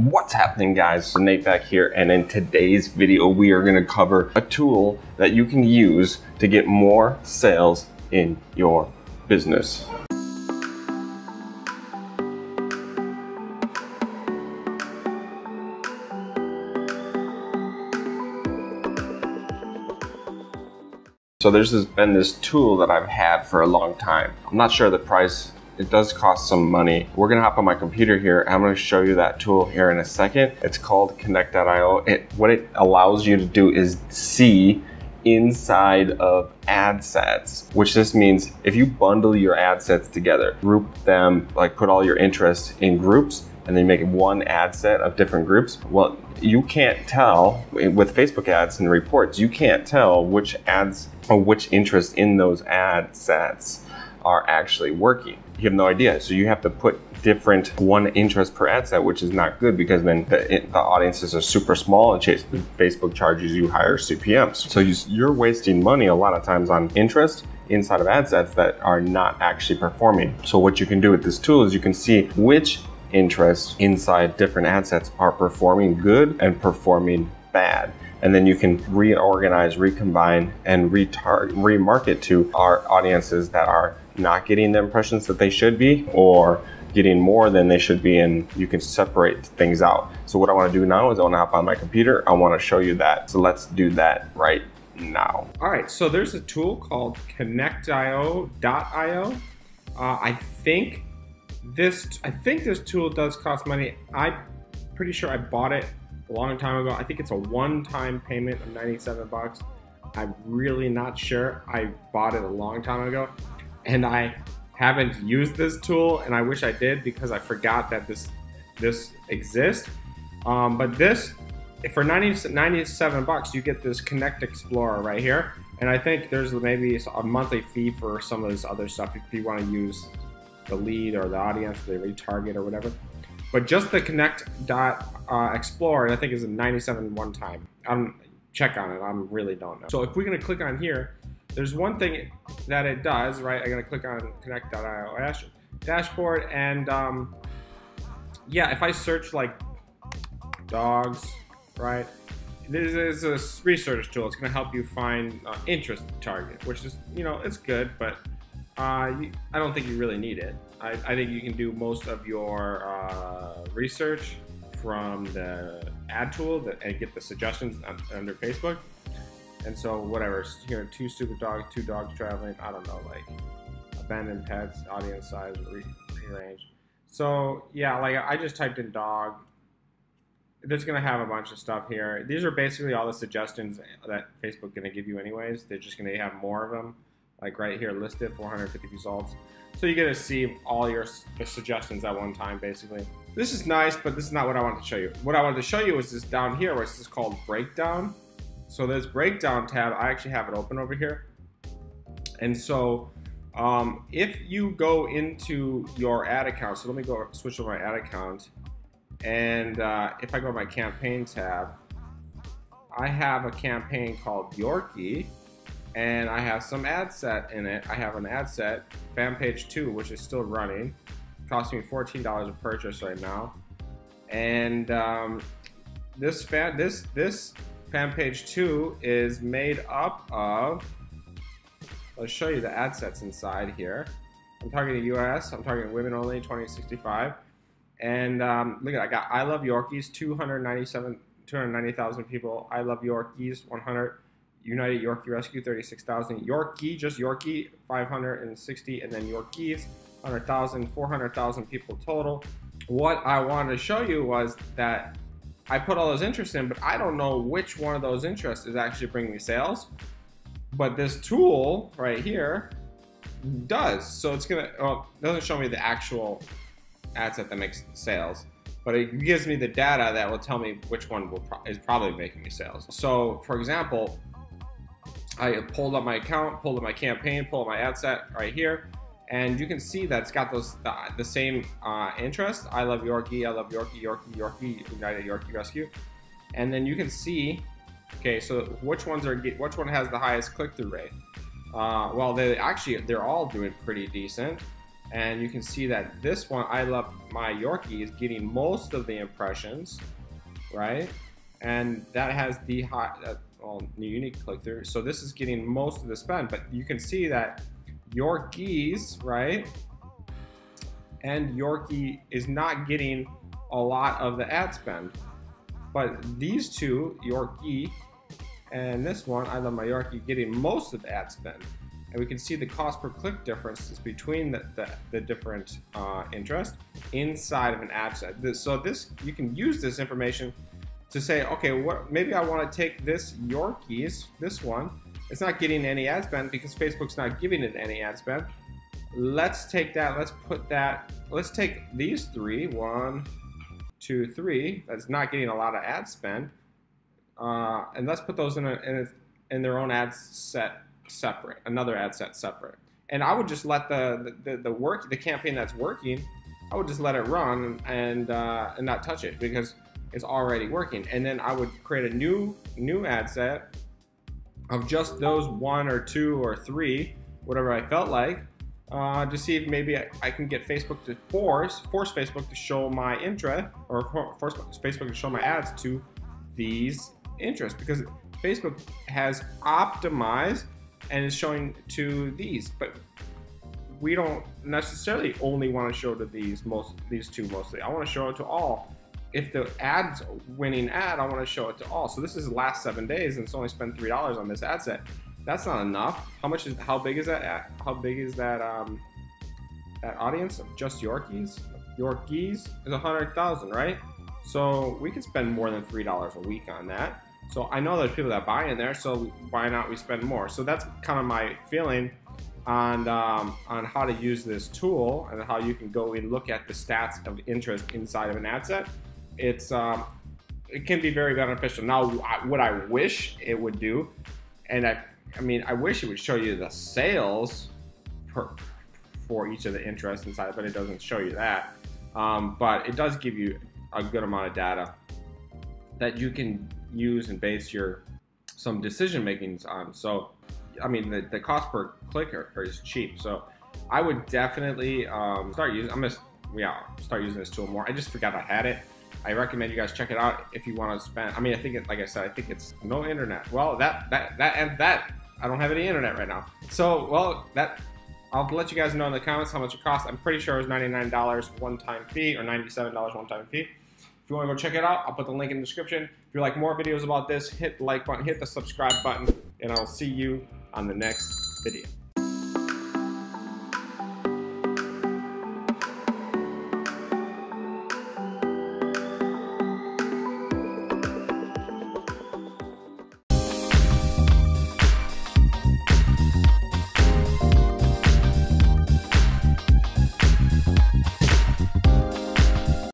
What's happening, guys? So Nate back here, and in today's video we are going to cover a tool that you can use to get more sales in your business. So there's been this tool that I've had for a long time. I'm not sure the price. It does cost some money. We're gonna hop on my computer here. I'm gonna show you that tool here in a second. It's called Connect.io. What it allows you to do is see inside of ad sets, which this means if you bundle your ad sets together, group them, like put all your interests in groups, and then make one ad set of different groups, well, you can't tell with Facebook ads and reports, you can't tell which ads or which interest in those ad sets are actually working. You have no idea. So you have to put different one interest per ad set, which is not good because then the audiences are super small and Facebook charges you higher CPMs. So you're wasting money a lot of times on interest inside of ad sets that are not actually performing. So what you can do with this tool is you can see which interests inside different ad sets are performing good and performing bad. And then you can reorganize, recombine, and remarket to our audiences that are not getting the impressions that they should be or getting more than they should be, and you can separate things out. So what I want to do now is I want to hop on my computer. I want to show you that. So let's do that right now. All right, so there's a tool called Connect.io. I think this tool does cost money. I'm pretty sure I bought it a long time ago. I think it's a one-time payment of 97 bucks. I'm really not sure. I bought it a long time ago, and I haven't used this tool, and I wish I did because I forgot that this exists. But this, for 97 bucks, you get this Connect Explorer right here, and I think there's maybe a monthly fee for some of this other stuff if you want to use the lead or the audience, the retarget or whatever. But just the Connect.Explorer, I think is a 97 one time. Check on it, I really don't know. So if we're gonna click on here, there's one thing that it does, right? I'm gonna click on Connect.io dashboard, and yeah, if I search like dogs, right? This is a research tool. It's gonna help you find interest target, which is, you know, it's good, but I don't think you really need it. I think you can do most of your research from the ad tool and get the suggestions under Facebook. And so whatever, here, 2 stupid dogs, 2 dogs traveling, I don't know, like abandoned pets, audience size, rearrange. So yeah, like I just typed in dog. There's gonna have a bunch of stuff here. These are basically all the suggestions that Facebook gonna give you anyways. They're just gonna have more of them. Like right here, listed 450 results. So you get to see all your suggestions at one time, basically. This is nice, but this is not what I wanted to show you. What I wanted to show you is this down here, where it's just called breakdown. So this breakdown tab, I actually have it open over here. And so if you go into your ad account, so let me go switch over my ad account. And if I go to my campaign tab, I have a campaign called Yorkie. And I have some ad set in it. I have an ad set, fan page 2, which is still running. It cost me $14 a purchase right now. And this fan page 2 is made up of, let's show you the ad sets inside here. I'm targeting US, I'm targeting women only, 20-65. And look at, I got I Love Yorkies, 290,000 people. I Love Yorkies, 100. United Yorkie Rescue, 36,000. Yorkie, just Yorkie, 560, and then Yorkies, 100,000, 400,000 people total. What I wanted to show you was that I put all those interests in, but I don't know which one of those interests is actually bringing me sales. But this tool right here does. So it's gonna, well, it doesn't show me the actual ad set that makes sales, but it gives me the data that will tell me which one is probably making me sales. So for example, I pulled up my account, pulled up my campaign, pulled up my ad set right here, and you can see that it's got those the same interests. I love Yorkie, I love Yorkie, Yorkie, Yorkie, United Yorkie Rescue, and then you can see, okay, so which one has the highest click-through rate? Well, they're all doing pretty decent. And you can see that this one, I Love My Yorkie, is getting most of the impressions, right? And that has the high, the unique click-through. So this is getting most of the spend, but you can see that Yorkies, right? And Yorkie is not getting a lot of the ad spend. But these two, Yorkie and this one, I Love My Yorkie, getting most of the ad spend. And we can see the cost per click differences between the different interests inside of an ad set. So this, you can use this information to say, okay, maybe I want to take this Yorkies, this one, it's not getting any ad spend because Facebook's not giving it any ad spend. Let's take that, let's take these three, 1, 2, 3, that's not getting a lot of ad spend, and let's put those in their own ad set separate, another ad set separate. And I would just let the campaign that's working, I would just let it run and not touch it because it's already working. And then I would create a new ad set of just those 1 or 2 or 3, whatever I felt like, to see if maybe I can get Facebook to force Facebook to show my interest, or force Facebook to show my ads to these interests, because Facebook has optimized and is showing to these, but we don't necessarily only want to show to these two mostly. I want to show it to all. If the ad's winning ad, I want to show it to all. So this is the last 7 days, and it's only spent $3 on this ad set. That's not enough. How big is that ad? How big is that that audience of just Yorkies? Yorkies is 100,000, right? So we could spend more than $3 a week on that. So I know there's people that buy in there, so why not we spend more? So that's kind of my feeling on how to use this tool and how you can go and look at the stats of interest inside of an ad set. It can be very beneficial. Now, what I wish it would do, and I mean, I wish it would show you the sales for each of the interests inside, but it doesn't show you that. But it does give you a good amount of data that you can use and base some decision makings on. So, I mean, the cost per click is cheap. So, I would definitely start using this tool more. I just forgot I had it. I recommend you guys check it out if you want to spend. I mean, I think like I said, I think it's no internet. Well, that I don't have any internet right now. So, well, I'll let you guys know in the comments how much it costs. I'm pretty sure it was $99 one-time fee or $97 one-time fee. If you want to go check it out, I'll put the link in the description. If you like more videos about this, hit the like button, hit the subscribe button, and I'll see you on the next video.